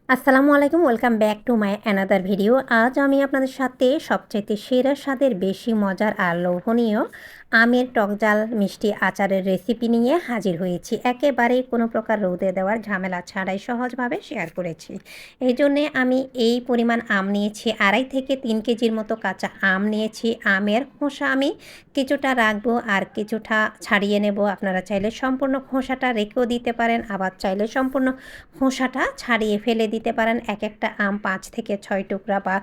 আসসালামু আলাইকুম, welcome back to my another video. আজ আমি আপনাদের সাথে সবচাইতে সেরা স্বাদের বেশি মজার আর লোভনীয় আমের টকজাল মিষ্টি আচারের রেসিপি নিয়ে হাজির হয়েছি। একেবারেই কোনো প্রকার রোদে দেওয়ার ঝামেলা ছাড়াই সহজভাবে শেয়ার করেছি। এই জন্যে আমি এই পরিমাণ আম নিয়েছি, 2.5 থেকে 3 কেজির মতো কাঁচা আম নিয়েছি। আমের খোসা আমি কিছুটা রাখবো আর কিছুটা ছাড়িয়ে নেব। আপনারা চাইলে সম্পূর্ণ খোসাটা রেখেও দিতে পারেন, আবার চাইলে সম্পূর্ণ খোসাটা ছাড়িয়ে ফেলে দিতে পারেন। এক একটা আম 5 থেকে 6 টুকরা বা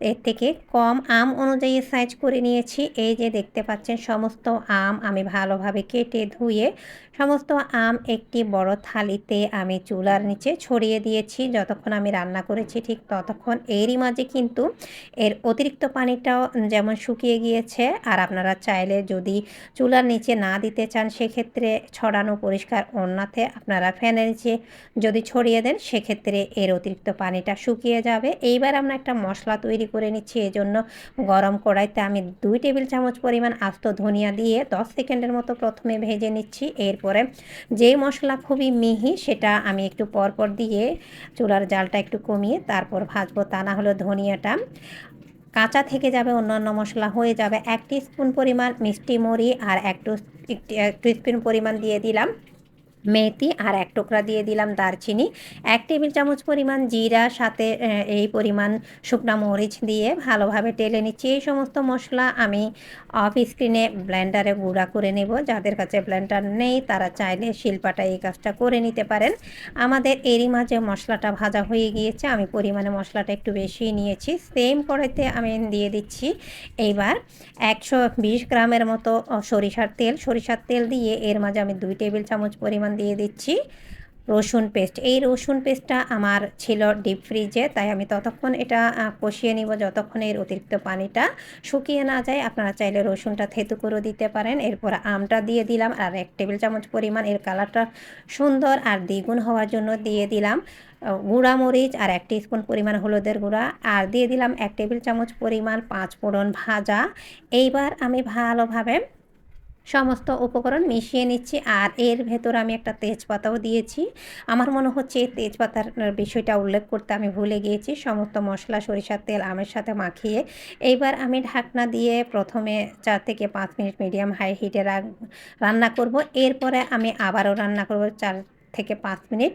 এর থেকে কম আম অনুযায়ী সাইজ করে নিয়েছি। এই যে দেখতে পাচ্ছেন সমস্ত আম আমি ভালোভাবে কেটে ধুয়ে সমস্ত আম একটি বড় থালিতে আমি চুলার নিচে ছড়িয়ে দিয়েছি। যতক্ষণ আমি রান্না করেছি ঠিক ততক্ষণ এরই মাঝে কিন্তু এর অতিরিক্ত পানিটাও যেমন শুকিয়ে গিয়েছে। আর আপনারা চাইলে যদি চুলার নিচে না দিতে চান সেক্ষেত্রে ছড়ানো পরিষ্কার ওড়নাতে আপনারা ফ্যানের নিচে যদি ছড়িয়ে দেন সেক্ষেত্রে এর অতিরিক্ত পানিটা শুকিয়ে যাবে। এইবার আমরা একটা মশলা তৈরি করে নিচ্ছি। এজন্য গরম কড়াইতে আমি 2 টেবিল চামচ পরিমাণ আস্ত ধনিয়া দিয়ে 10 সেকেন্ডের মতো প্রথমে ভেজে নিচ্ছি। এরপরে যেই মশলা খুবই মিহি সেটা আমি একটু পরপর দিয়ে চুলার জালটা একটু কমিয়ে তারপর ভাজবো, তা না হলে ধনিয়াটা কাঁচা থেকে যাবে, অন্যান্য মশলা হয়ে যাবে। 1 টিস্পুন পরিমাণ মিষ্টি মরি আর একটু স্পুন পরিমাণ দিয়ে দিলাম মেথি আর 1 টুকরা দিয়ে দিলাম দারচিনি, 1 টেবিল চামচ পরিমাণ জিরা, সাথে এই পরিমাণ শুকনা মরিচ দিয়ে ভালোভাবে টেলে নিচ্ছি। এই সমস্ত মশলা আমি অফ স্ক্রিনে ব্লেন্ডারে গুঁড়া করে নেব। যাদের কাছে ব্লেন্ডার নেই তারা চাইলে শিলপাটায় এই কাজটা করে নিতে পারেন। আমাদের এরই মাঝে মশলাটা ভাজা হয়ে গিয়েছে। আমি পরিমাণে মশলাটা একটু বেশি নিয়েছি। সেম কড়াইতে আমি দিয়ে দিচ্ছি এইবার 120 গ্রামের মতো সরিষার তেল দিয়ে এর মাঝে আমি 2 টেবিল চামচ পরিমাণ দিয়ে দিচ্ছি রসুন পেস্ট। এই রসুন পেস্টটা আমার ছিল ডিপ ফ্রিজে, তাই আমি ততক্ষণ এটা কষিয়ে নিব যতক্ষণ এর অতিরিক্ত পানিটা শুকিয়ে না যায়। আপনারা চাইলে রসুনটা থেতু করে দিতে পারেন। এরপর আমটা দিয়ে দিলাম আর 1 টেবিল চামচ পরিমাণ এর কালারটা সুন্দর আর দ্বিগুণ হওয়ার জন্য দিয়ে দিলাম গুঁড়া মরিচ আর 1 টিস্পুন পরিমাণ হলুদের গুঁড়া আর দিয়ে দিলাম 1 টেবিল চামচ পরিমাণ 5 ফোড়ন ভাজা। এইবার আমি ভালোভাবে সমস্ত উপকরণ মিশিয়ে নিচ্ছি আর এর ভেতর আমি একটা তেজপাতাও দিয়েছি। আমার মনে হচ্ছে এই তেজপাতার বিষয়টা উল্লেখ করতে আমি ভুলে গিয়েছি। সমস্ত মশলা সরিষার তেল আমের সাথে মাখিয়ে এইবার আমি ঢাকনা দিয়ে প্রথমে 4 থেকে 5 মিনিট মিডিয়াম হাই হিটে রান্না করব। এরপরে আমি আবারও রান্না করব 4 থেকে 5 মিনিট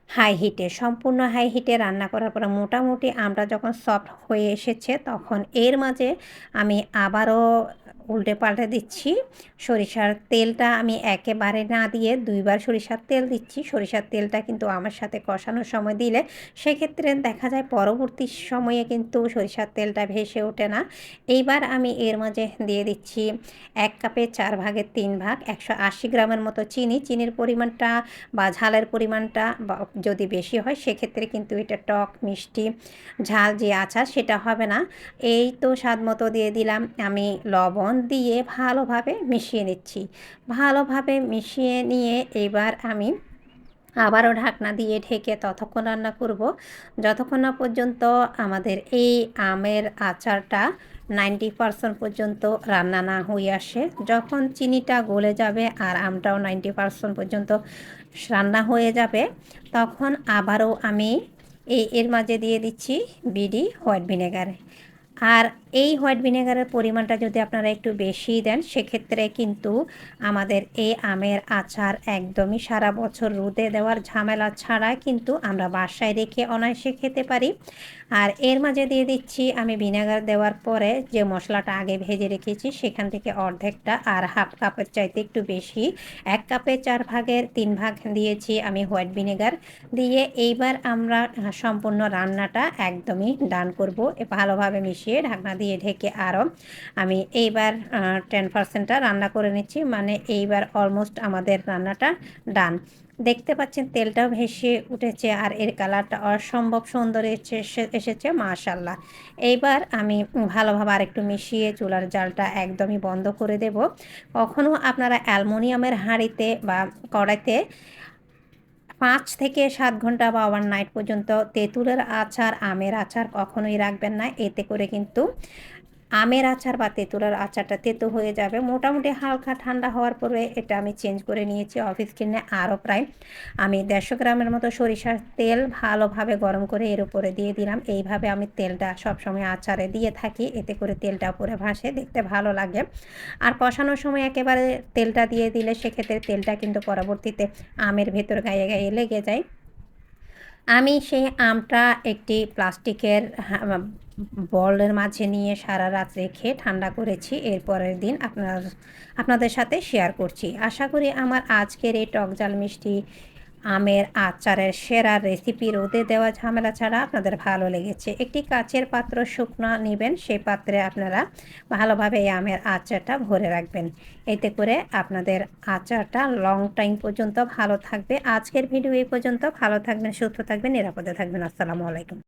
হাই হিটে। সম্পূর্ণ হাই হিটে রান্না করার পরে মোটামুটি আমটা যখন সফট হয়ে এসেছে তখন এর মাঝে আমি আবারও উল্টে পাল্টে দিচ্ছি। সরিষার তেলটা আমি একেবারে না দিয়ে 2 বার সরিষার তেল দিচ্ছি। সরিষার তেলটা কিন্তু আমার সাথে কষানোর সময় দিলে সেক্ষেত্রে দেখা যায় পরবর্তী সময়ে কিন্তু সরিষার তেলটা ভেসে ওঠে না। এইবার আমি এর মাঝে দিয়ে দিচ্ছি 1 কাপে 4 ভাগের 3 ভাগ 180 গ্রামের মতো চিনি। চিনির পরিমাণটা বা ঝালের পরিমাণটা বা যদি বেশি হয় সেক্ষেত্রে কিন্তু এটা টক মিষ্টি ঝাল যে আচার সেটা হবে না। এই তো স্বাদ মতো দিয়ে দিলাম আমি লবণ দিয়ে ভালোভাবে মিশিয়ে নিচ্ছি। ভালোভাবে মিশিয়ে নিয়ে এবার আমি আবারও ঢাকনা দিয়ে ঢেকে ততক্ষণ রান্না করব যতক্ষণ না পর্যন্ত আমাদের এই আমের আচারটা 90% পর্যন্ত রান্না না হয়ে আসে। যখন চিনিটা গলে যাবে আর আমটাও 90% পর্যন্ত রান্না হয়ে যাবে তখন আবারও আমি এর মাঝে দিয়ে দিচ্ছি বিডি হোয়াইট ভিনেগার। আর এই হোয়াইট ভিনেগারের পরিমাণটা যদি আপনারা একটু বেশি দেন সেক্ষেত্রে কিন্তু আমাদের এই আমের আচার একদমই সারা বছর রোদে দেওয়ার ঝামেলা ছাড়া কিন্তু আমরা বাসায় রেখে অনায়াসে খেতে পারি। আর এর মাঝে দিয়ে দিচ্ছি আমি ভিনেগার দেওয়ার পরে যে মশলাটা আগে ভেজে রেখেছি সেখান থেকে অর্ধেকটা আর হাফ কাপের চাইতে একটু বেশি 1 কাপে 4 ভাগের 3 ভাগ দিয়েছি আমি হোয়াইট ভিনেগার দিয়ে। এইবার আমরা সম্পূর্ণ রান্নাটা একদমই ডান করব। ভালোভাবে মিশিয়ে ঢাকনা দিয়ে ঢেকে আরও আমি এইবার 10%টা রান্না করে নিচ্ছি, মানে এইবার অলমোস্ট আমাদের রান্নাটা ডান। দেখতে পাচ্ছেন তেলটাও ভেসে উঠেছে আর এর কালারটা অসম্ভব সুন্দর এসেছে মাশাআল্লাহ। এইবার আমি ভালোভাবে আরেকটু মিশিয়ে চুলার জালটা একদমই বন্ধ করে দেব। কখনও আপনারা অ্যালুমিনিয়ামের হাঁড়িতে বা কড়াইতে 5 থেকে 7 ঘন্টা বা ওভারনাইট পর্যন্ত তেঁতুলের আচার আমের আচার কখনোই রাখবেন না। এতে করে কিন্তু আমের আচার বা তেঁতুলের আচারটা তেতো হয়ে যাবে। মোটামুটি হালকা ঠান্ডা হওয়ার পরে এটা আমি চেঞ্জ করে নিয়েছি। অফিস কিনে আরও প্রায় আমি 150 গ্রামের মতো সরিষার তেল ভালোভাবে গরম করে এর উপরে দিয়ে দিলাম। এইভাবে আমি তেলটা সবসময় আচারে দিয়ে থাকি, এতে করে তেলটা উপরে ভাসে, দেখতে ভালো লাগে। আর কষানোর সময় একেবারে তেলটা দিয়ে দিলে সেক্ষেত্রে তেলটা কিন্তু পরবর্তীতে আমের ভেতর গায়ে গায়ে লেগে যায়। আমি সেই আমটা একটি প্লাস্টিকের বলের মাঝে নিয়ে সারা রাত রেখে ঠান্ডা করেছি। এর পরের দিন আপনাদের সাথে শেয়ার করছি। আশা করি আমার আজকের এই টকঝাল মিষ্টি আমের আচারের সেরা রেসিপি রোদে দেওয়া ঝামেলা ছাড়া আপনাদের ভালো লেগেছে। একটি কাচের পাত্র শুকনো নেবেন, সেই পাত্রে আপনারা ভালোভাবে এই আমের আচারটা ভরে রাখবেন। এতে করে আপনাদের আচারটা লং টাইম পর্যন্ত ভালো থাকবে। আজকের ভিডিও এই পর্যন্ত। ভালো থাকবেন, সুস্থ থাকবেন, নিরাপদে থাকবেন। আসসালামু আলাইকুম।